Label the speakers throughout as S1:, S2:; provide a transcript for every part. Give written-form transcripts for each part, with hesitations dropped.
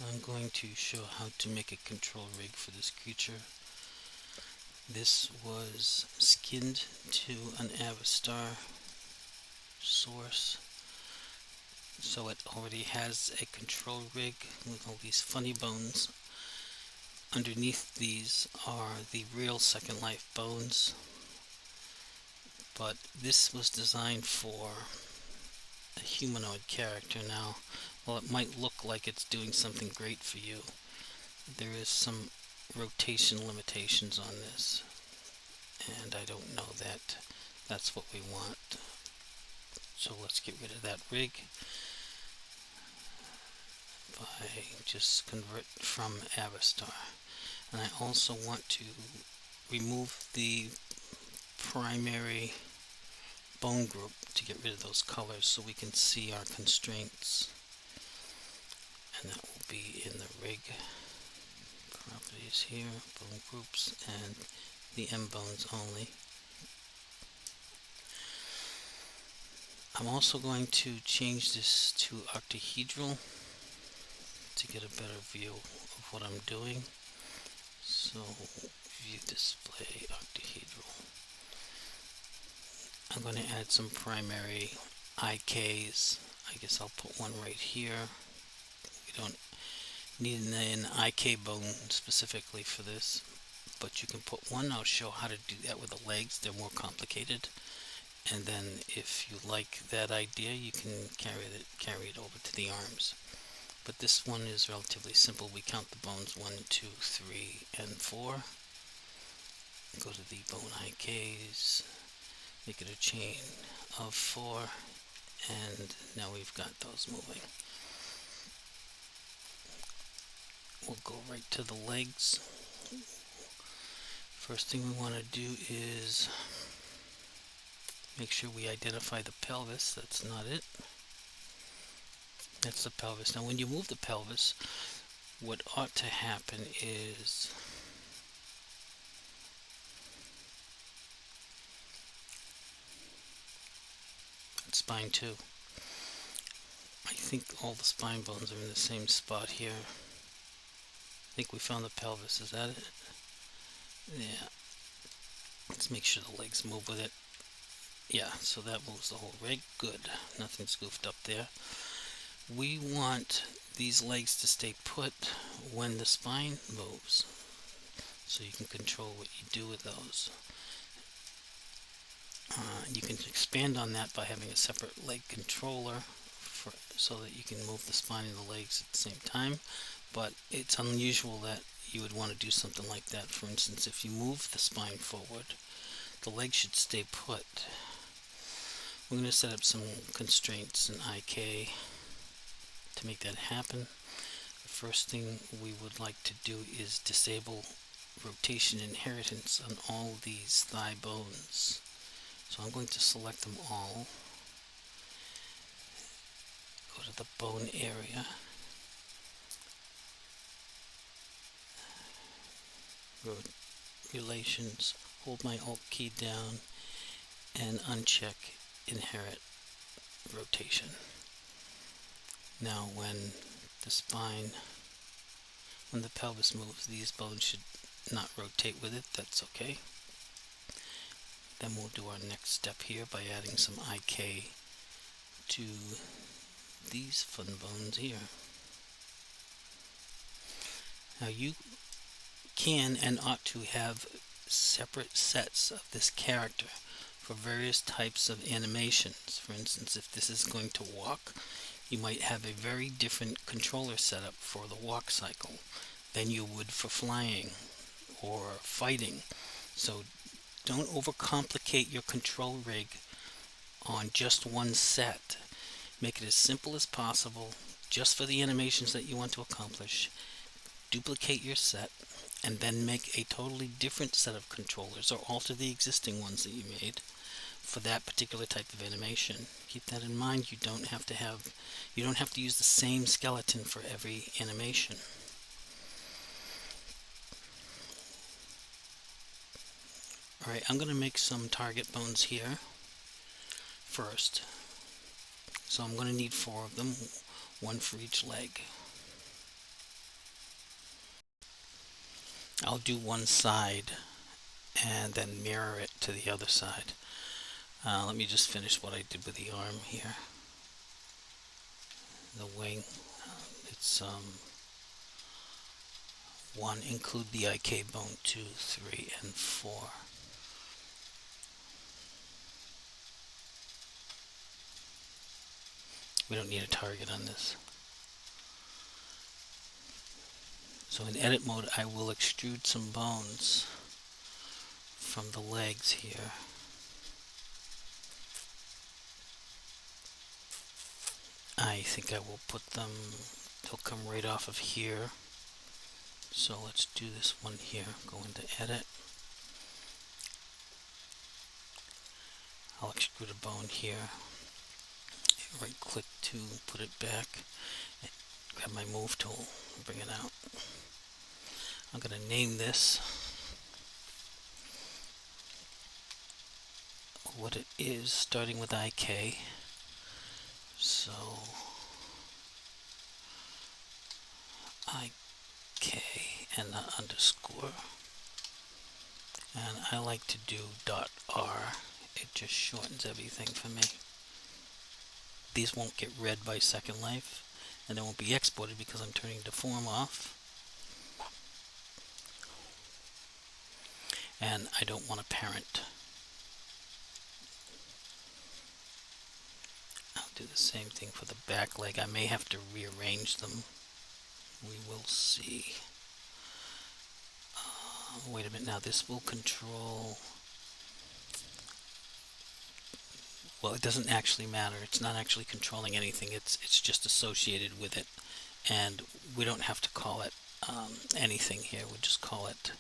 S1: I'm going to show how to make a control rig for this creature. This was skinned to an Avastar source, so it already has a control rig with all these funny bones. Underneath these are the real Second Life bones, but this was designed for a humanoid character. Now, while it might look like it's doing something great for you, there is some rotation limitations on this, and I don't know that that's what we want. So let's get rid of that rig by just convert from Avastar. And I also want to remove the primary bone group to get rid of those colors so we can see our constraints, and that will be in the rig properties here, bone groups, and the M bones only. I'm also going to change this to octahedral to get a better view of what I'm doing. So view display octahedral. I'm going to add some primary IKs. I guess I'll put one right here. We don't need an IK bone specifically for this, but you can put one. I'll show how to do that with the legs. They're more complicated. And then if you like that idea, you can carry it over to the arms. But this one is relatively simple. We count the bones 1, 2, 3, and 4. Go to the bone IKs, make it a chain of 4, and now we've got those moving. We'll go right to the legs. First thing we want to do is make sure we identify the pelvis. That's not it. That's the pelvis. Now when you move the pelvis, what ought to happen is spine 2. I think all the spine bones are in the same spot here. I think we found the pelvis. Is that it? Yeah. Let's make sure the legs move with it. Yeah, so that moves the whole rig. Good. Nothing's goofed up there. We want these legs to stay put when the spine moves, so you can control what you do with those. You can expand on that by having a separate leg controller so that you can move the spine and the legs at the same time, but it's unusual that you would want to do something like that. For instance, if you move the spine forward, the leg should stay put. We're going to set up some constraints in IK to make that happen. The first thing we would like to do is disable rotation inheritance on all these thigh bones. So I'm going to select them all, go to the bone area, relations, hold my Alt key down, and uncheck inherit rotation. Now when the pelvis moves, these bones should not rotate with it. That's okay. Then we'll do our next step here by adding some IK to these fun bones here. Now you can and ought to have separate sets of this character for various types of animations. For instance, if this is going to walk, you might have a very different controller setup for the walk cycle than you would for flying or fighting. So don't overcomplicate your control rig on just one set. Make it as simple as possible just for the animations that you want to accomplish. Duplicate your set and then make a totally different set of controllers or alter the existing ones that you made for that particular type of animation. Keep that in mind. You don't have to use the same skeleton for every animation. Alright, I'm going to make some target bones here first. So I'm going to need 4 of them, one for each leg. I'll do one side and then mirror it to the other side. Let me just finish what I did with the arm here. The wing, it's 1, include the IK bone, 2, 3, and 4. We don't need a target on this. So in edit mode, I will extrude some bones from the legs here. I think I will put them, they'll come right off of here. So let's do this one here. Go into edit. I'll extrude a bone here. Right click to put it back. Grab my move tool and bring it out. I'm going to name this what it is, starting with IK. So IK and the underscore. And I like to do .r. It just shortens everything for me. These won't get read by Second Life, and they won't be exported because I'm turning deform off. And I don't want a parent. I'll do the same thing for the back leg. I may have to rearrange them. We will see. Wait a minute, now this will control... Well, it doesn't actually matter. It's not actually controlling anything. It's just associated with it. And we don't have to call it anything here. We'll just call it...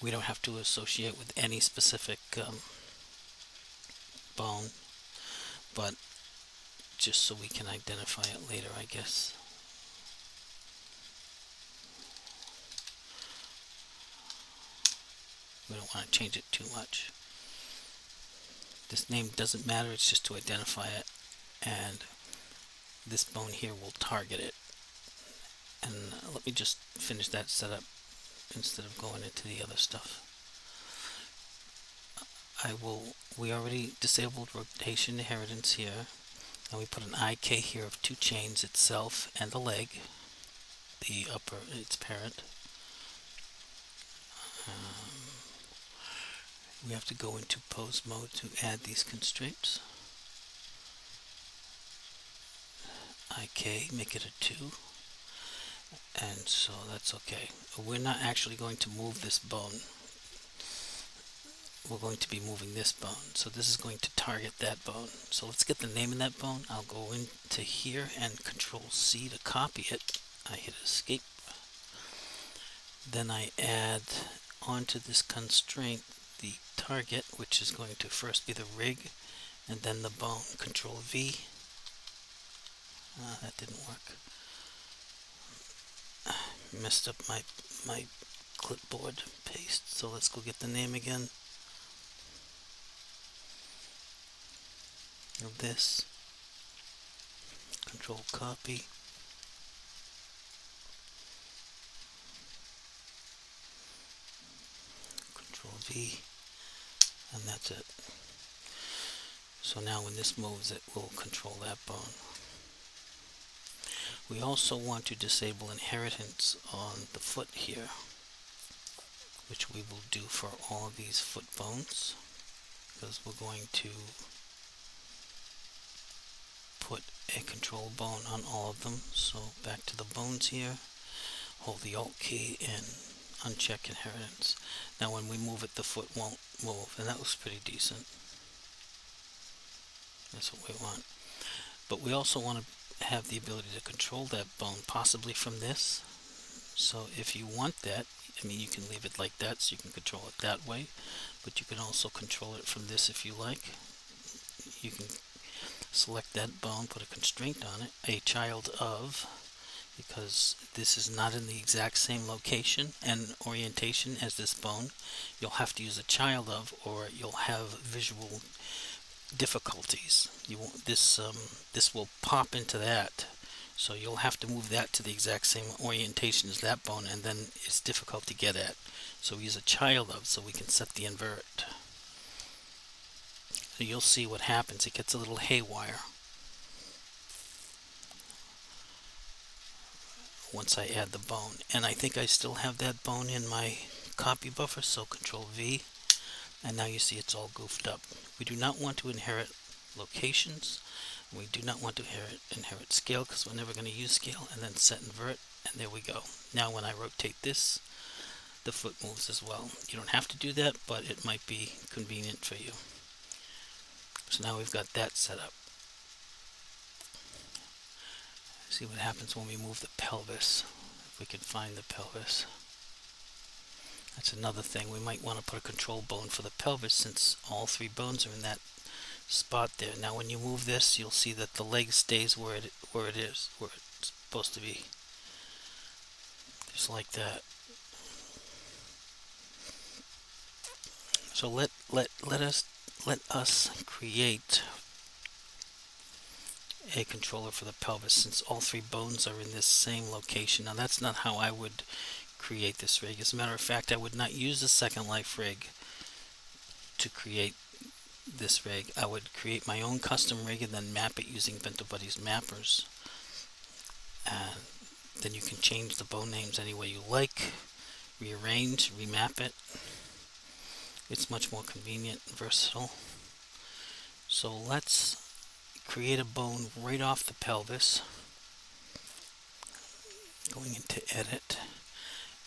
S1: We don't have to associate with any specific bone, but just so we can identify it later, I guess. We don't want to change it too much. This name doesn't matter, it's just to identify it, and this bone here will target it. And let me just finish that setup instead of going into the other stuff. We already disabled rotation inheritance here, and we put an IK here of 2 chains, itself and the leg, the upper, its parent. We have to go into pose mode to add these constraints. IK, make it a 2. And so that's okay. We're not actually going to move this bone. We're going to be moving this bone. So this is going to target that bone. So let's get the name of that bone. I'll go into here and Control C to copy it. I hit escape. Then I add onto this constraint the target, which is going to first be the rig and then the bone. Control V. That didn't work. Messed up my clipboard paste, so let's go get the name again of this. Control copy. Control V, and that's it. So now when this moves, it will control that bone. We also want to disable inheritance on the foot here, which we will do for all of these foot bones, because we're going to put a control bone on all of them. So back to the bones here, hold the Alt key and uncheck inheritance. Now when we move it, the foot won't move, and that looks pretty decent. That's what we want. But we also want to have the ability to control that bone, possibly from this. So if you want that, I mean, you can leave it like that, so you can control it that way, but you can also control it from this if you like. You can select that bone, put a constraint on it, a child of, because this is not in the exact same location and orientation as this bone. You'll have to use a child of, or you'll have visual difficulties. You won't, this will pop into that So you'll have to move that to the exact same orientation as that bone, and then it's difficult to get at. So we use a child of so we can set the invert. So you'll see what happens. It gets a little haywire once I add the bone. And I think I still have that bone in my copy buffer, so Control V. And now you see it's all goofed up. We do not want to inherit locations. We do not want to inherit scale because we're never going to use scale. And then set invert, and there we go. Now when I rotate this, the foot moves as well. You don't have to do that, but it might be convenient for you. So now we've got that set up. See what happens when we move the pelvis. If we can find the pelvis. That's another thing. We might want to put a control bone for the pelvis since all three bones are in that spot there. Now when you move this, you'll see that the leg stays where it is, where it's supposed to be. Just like that. So let us create a controller for the pelvis since all three bones are in this same location. Now that's not how I would create this rig. As a matter of fact, I would not use the Second Life rig to create this rig. I would create my own custom rig and then map it using Bento Buddy's mappers. And then you can change the bone names any way you like, rearrange, remap it. It's much more convenient and versatile. So let's create a bone right off the pelvis. Going into edit,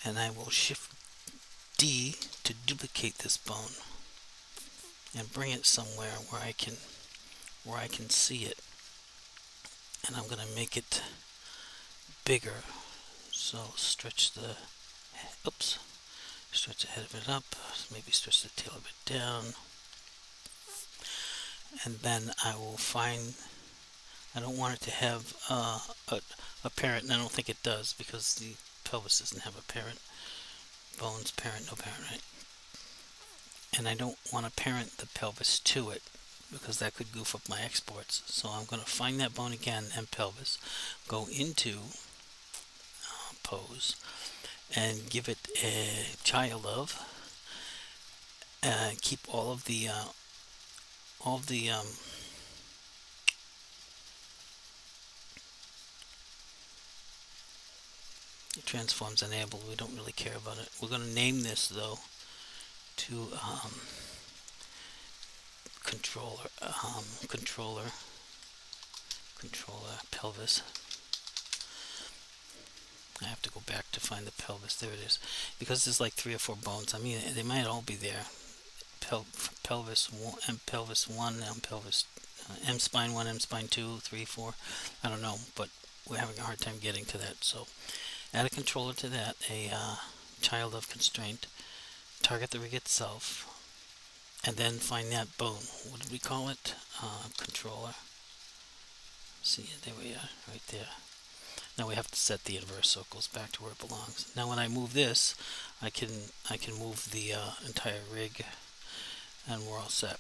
S1: and I will shift D to duplicate this bone and bring it somewhere where I can see it. And I'm going to make it bigger. So stretch the head of it up, maybe stretch the tail of it down. And then I will find, I don't want it to have a parent, and I don't think it does because the pelvis doesn't have a parent. Bones, parent, no parent, right? And I don't want to parent the pelvis to it because that could goof up my exports. So I'm going to find that bone again and pelvis, go into pose, and give it a child of, keep all of the transforms enabled. We don't really care about it. We're going to name this though to controller pelvis. I have to go back to find the pelvis. There it is. Because there's like 3 or 4 bones. I mean, they might all be there. Pelvis 1, and pelvis 1, and pelvis M spine 1, M spine 2, 3, 4. I don't know, but we're having a hard time getting to that. So add a controller to that, a child of constraint. Target the rig itself, and then find that bone. What did we call it? Controller. See, there we are, right there. Now we have to set the inverse so it goes back to where it belongs. Now when I move this, I can move the entire rig, and we're all set.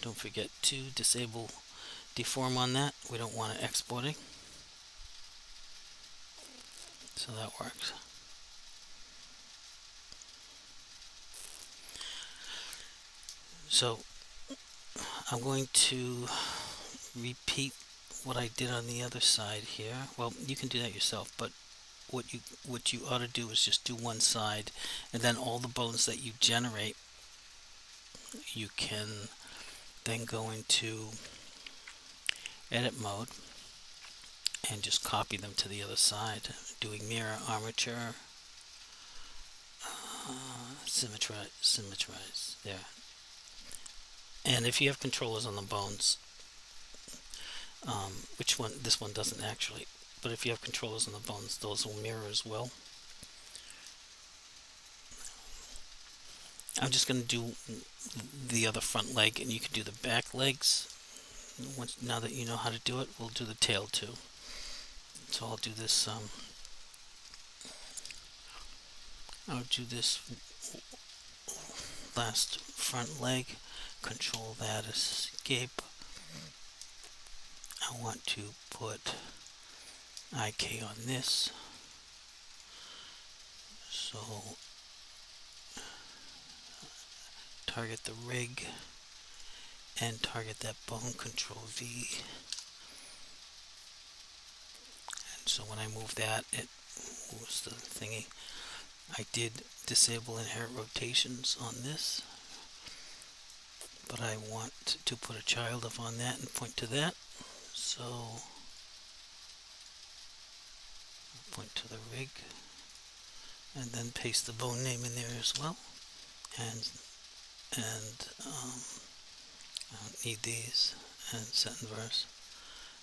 S1: Don't forget to disable deform on that. We don't want it exporting. So that works. So I'm going to repeat what I did on the other side here. Well, you can do that yourself, but what you ought to do is just do one side, and then all the bones that you generate, you can then go into edit mode and just copy them to the other side, doing mirror, armature, symmetrize there. And if you have controllers on the bones, which one? This one doesn't actually, but if you have controllers on the bones, those will mirror as well. I'm just going to do the other front leg, and you can do the back legs. Now that you know how to do it, we'll do the tail too. So I'll do this. I'll do this last front leg. Control that, escape. I want to put IK on this. So target the rig and target that bone, Control V. And so when I move that, it moves the thingy. I did disable inherent rotations on this, but I want to put a child up on that and point to that. So point to the rig and then paste the bone name in there as well. And I don't need these, and set and verse.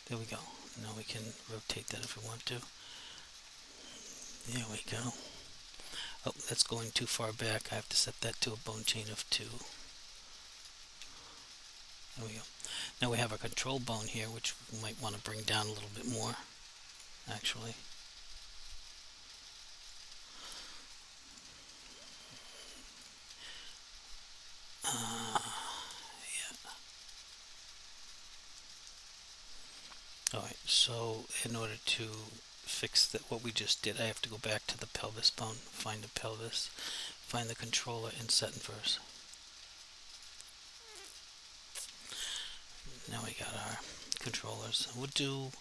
S1: There we go. Now we can rotate that if we want to. There we go. Oh, that's going too far back. I have to set that to a bone chain of 2. There we go. Now we have a control bone here, which we might want to bring down a little bit more, actually. Yeah. Alright, so in order to fix what we just did, I have to go back to the pelvis bone, find the pelvis, find the controller, and set and verse. Now we got our controllers. We'll do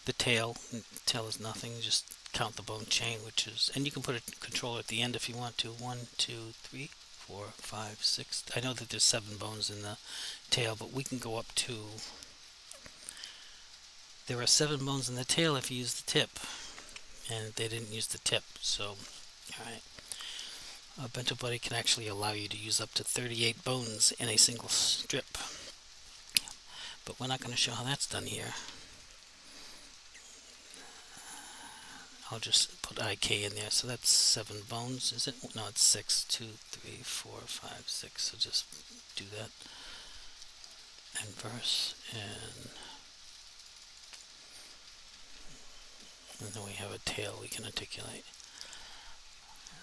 S1: the tail. The tail is nothing, just count the bone chain, which is, and you can put a controller at the end if you want to. 1, 2, 3, 4, 5, 6. I know that there's 7 bones in the tail, but we can go up to, there are 7 bones in the tail if you use the tip, and they didn't use the tip. So alright, Bento Buddy can actually allow you to use up to 38 bones in a single strip, but we're not going to show how that's done here. I'll just put IK in there. So that's 7 bones, is it? No, it's 6. 2, 3, 4, 5, 6. So just do that. And verse. And then we have a tail we can articulate.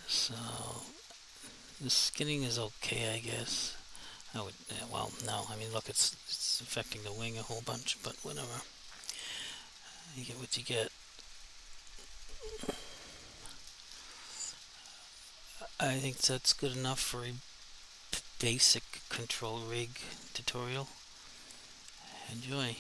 S1: So the skinning is okay, I guess. I would, well, no. I mean, look, it's affecting the wing a whole bunch, but whatever. You get what you get. I think that's good enough for a basic control rig tutorial. Enjoy.